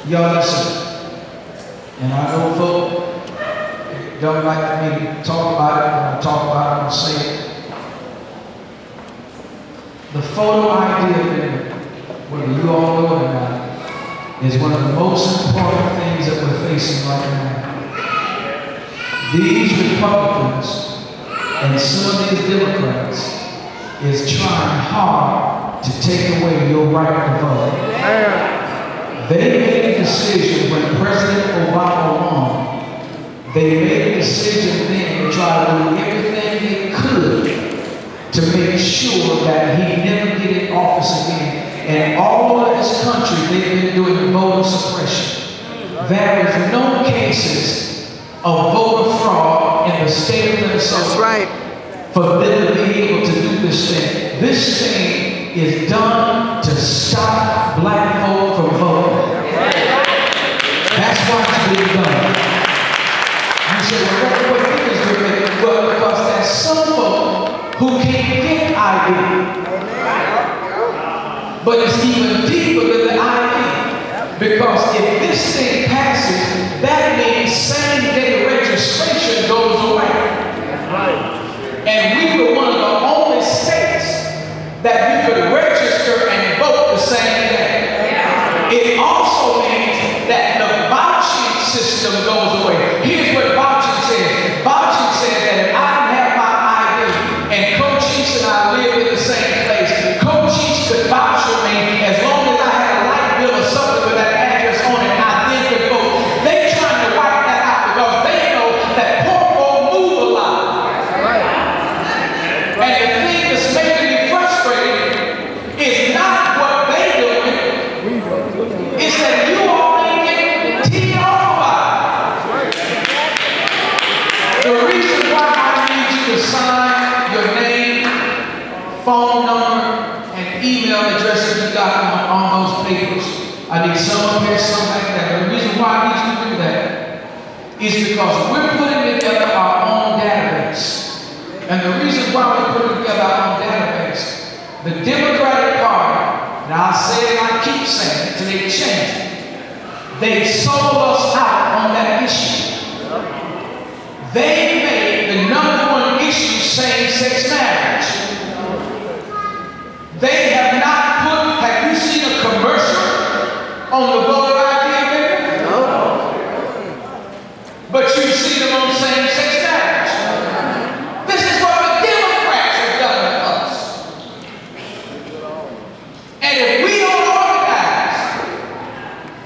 Y'all listen. And I know folk don't like for me to talk about it. When I talk about it, I'm going to say it. The photo idea, whether you all know it or not, is one of the most important things that we're facing right now. These Republicans and some of these Democrats is trying hard to take away your right to vote. They made a decision when President Obama won. They made a decision then to try to do everything they could to make sure that he never get in office again. And all of this country, they've been doing voter suppression. There is no cases of voter fraud in the state of Minnesota. That's right. For them to be able to do this thing. This thing is done to stop black folk from voting. That's why it's being done. You say, well, what difference does it make? Well, because there's some folk who can't get ID. But it's even deeper than the ID. Because if this thing passes, that means same-day registration goes away. And we were one of the only states that you could register and vote the same day. It also means that the vouching system goes away. Here's what vouching says. Vouching says that if I didn't have my ID and Coach East and I lived in the same place, Coach East could vouch for me as long as I had a light bill or something with that address on it, I then could vote. They trying to wipe that out because they know that poor folk move a lot. And the thing that's making me frustrated is not what they doing, it's that you all ain't getting teed off about it. The reason why I need you to sign your name, phone number, and email addresses you got on those papers. I need some up here, some like that. The reason why I need you to do that is because we're putting together our own database. And the reason why we're putting together our own database, the Democratic Party, and I'll say it and I keep saying it until they change it, they sold us out on that issue. They made the #1 issue same-sex marriage. They have not put, have you seen a commercial on the voter ID amendment? No. But you've seen them on same-sex marriage. This is what the Democrats have done to us. And if we don't organize,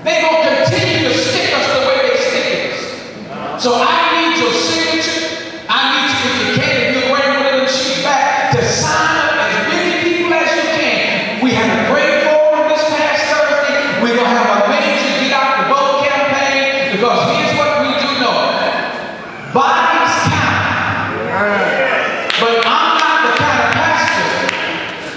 they're going to continue to stick us the way they stick us. So I need your signature. I need you, if you can, if you're wearing one of them sheets back, to sign up as many people as you can. We had a great forum this past Thursday. We're going to have a major get out the vote campaign because here's what we do know. Bodies count. But I'm not the kind of pastor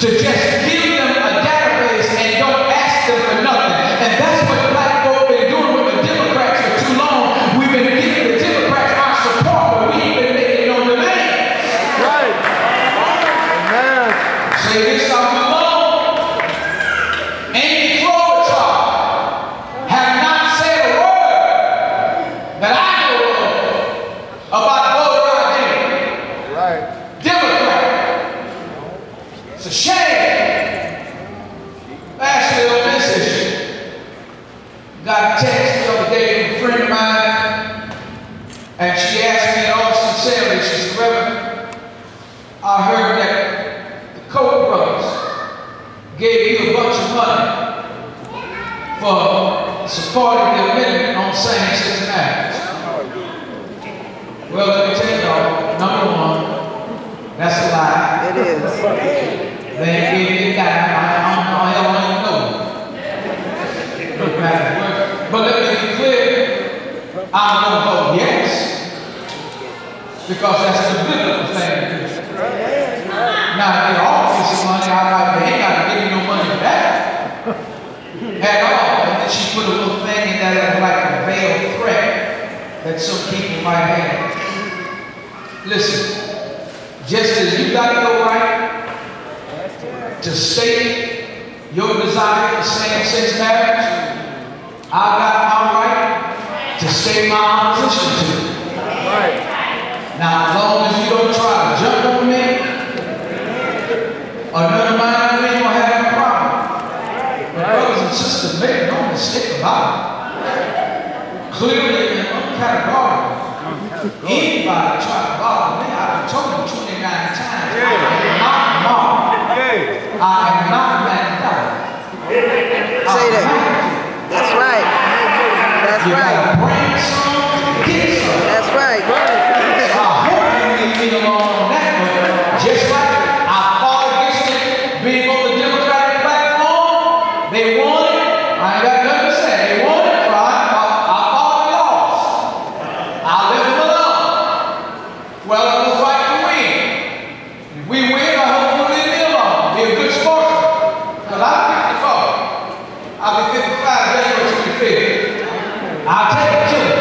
to just give them a database and don't ask them for nothing. And that's what black folk been doing with the Democrats for too long. We've been giving the Democrats our support, but we ain't been making no demands. Right. Amen. Say this out alone. Amy Klobuchar have not said a word that I know of about voter ID. Right. Democrat. It's a shame. Last little message. Got a text the other day from a friend of mine, and she asked me in all sincerity, she said, Reverend, I heard that the Koch brothers gave you a bunch of money for supporting the amendment on same-sex marriage. Well, let me tell y'all, #1, that's a lie. It is. They ain't gave me a dime. I don't even know. But let me be clear, I'm going to vote yes, because that's the biblical thing to do. Now, if they offer me some money, they ain't got to give me no money for that at all. And then she put a little thing in that like a veiled threat that some people might have. Listen, just as you got your right to state your desire for same-sex marriage, I got say my opposition to it. Right. Now, as long as you don't try to jump on me, or none of mine, we ain't gonna have no problem. But brothers and sisters, make no mistake about it. Clearly and uncategorically, anybody try to bother me, I've told you 29 times, I am not Mark. I am not McAfee. Say that. That's right. That's you right. gotta bring some to get some. That's right. I hope you leave me alone on that one. Just like I fought against it being on the Democratic platform, they won it. I ain't got nothing to say. They won it, so I fought and lost. I left them alone. Well, I'm gonna fight to win. If we win, I hope you'll leave me alone. Be a good sportsman. Because I'm 54. I'll be 55 January 25th. I'll take a killer,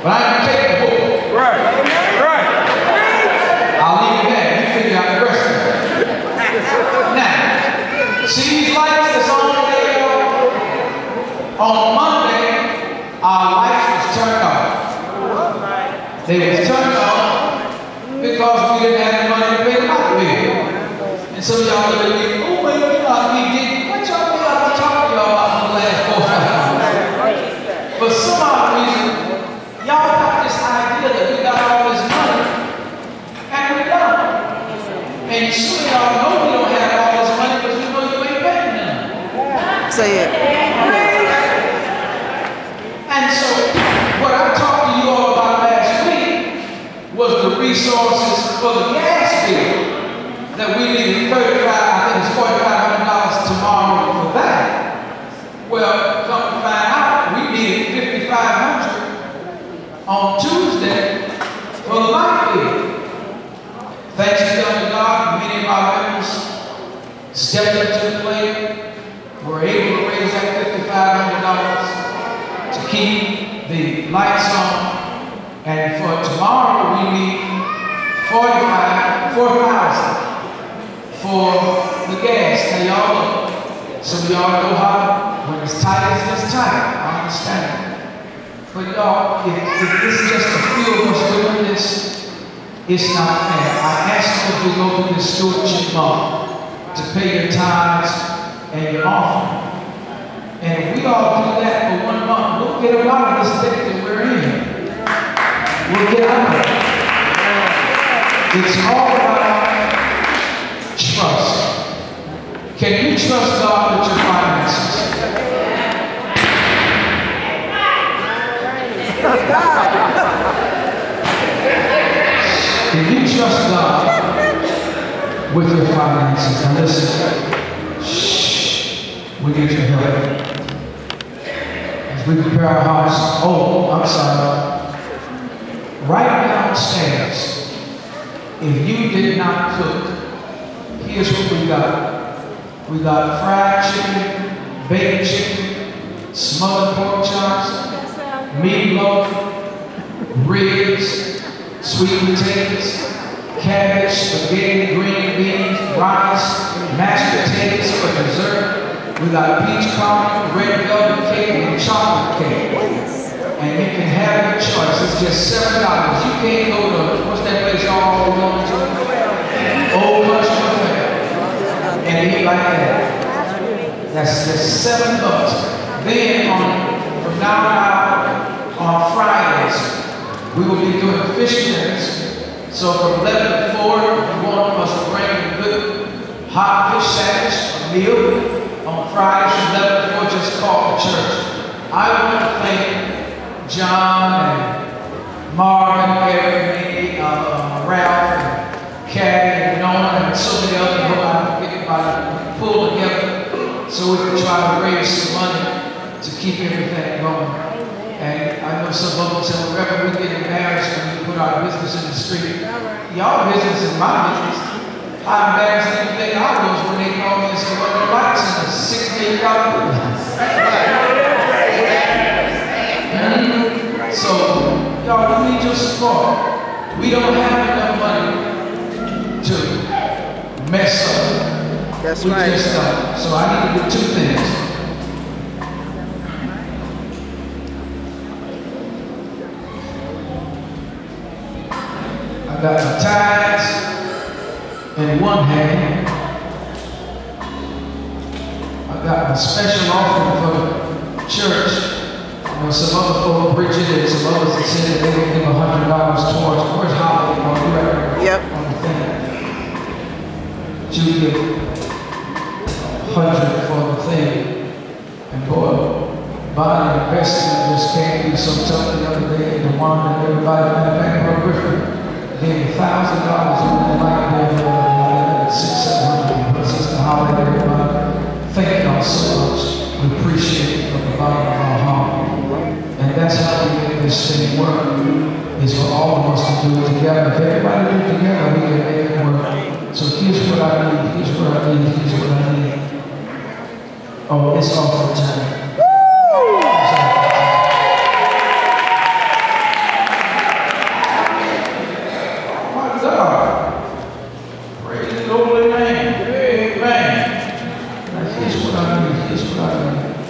but I ain't gonna take the bull. Right. Right. I'll leave it there. You figure out the rest of it. Now, see these lights that's on there? On Monday, our lights was turned off. They was turned off because we didn't have the money to pay the light bill. And some of y'all look at me, oh, well, we did. What y'all think I've been talking to y'all about for the last 4 or 5 hours? For some odd reason, y'all got this idea that we got all this money, and we don't. And some of y'all know we don't have all this money because we know you ain't paying none. Say it. And so, what I talked to you all about last week was the resources for the gas bill that we needed I think it's $4,500 tomorrow for that. Well, come to find out, we needed $5,500 on Tuesday for the light bill. Thanks be unto God, many of our members stepped up to the plate, were able to raise that $5,500 to keep the lights on. And for tomorrow, we need $4,000 for the gas. Now y'all look. Some of y'all know how when it's tight, it's just tight. I understand. But y'all, if it's just a few of us doing this, it's not fair. I asked you if we go through this stewardship month to pay your tithes and your offering. And if we all do that for 1 month, we'll get out of this state that we're in. We'll get out of it. It's all about trust. Can you trust God with your finances? Can you trust God with your finances? Now listen, we need your help. As we prepare our hearts, I'm sorry. Right downstairs, if you did not cook, here's what we got. We got fried chicken, baked chicken, smothered pork chops, meatloaf, ribs, sweet potatoes, cabbage, spaghetti, green beans, rice, mashed potatoes for dessert. We got peach cobbler, red velvet cake, and chocolate cake. And you can have your choice. It's just $7. You can't go to, what's that place y'all all going to? Old Country Buffet. And eat like that. That's just $7. Then from now on Fridays, we will be doing fish dinners. So from 11 to 4, you want us to bring a good hot fish sandwich, a meal. On Fridays from 11 to 4, just call the church. I want to thank John and Marvin, Eric, Ralph, and Kathy, and Nona, and so many others who I'm getting by pull together so we can try to raise some money to keep everything going. And I know some of them say, whenever we get embarrassed when we put our business in the street, y'all business is my business. How embarrassing anything I was when they called me and said, well, the lights in a $6 million business. So, y'all, we need your support. We don't have enough money to mess up. That's we right. Just don't. So I need to do 2 things. got my tithes in one hand. I got my special offering for the church. You know, some other folk, Bridget and some others that said that they would give $100 towards, where's Holly on the record? Yep. On the thing. She would give $100 for the thing. And boy, buying and investing just can't be so tough the other day. The one that everybody in the bank of Griffin gave $1,000 on that night there, 600-700 people. Sister Holly, everybody, thank y'all so much. We appreciate it from the bottom of our heart. And that's how we make this thing work, is for all of us to do it together. If everybody do it together, we can make it work. So here's what I need, here's what I need, here's what I need. Oh, it's offering time. Here's what I need.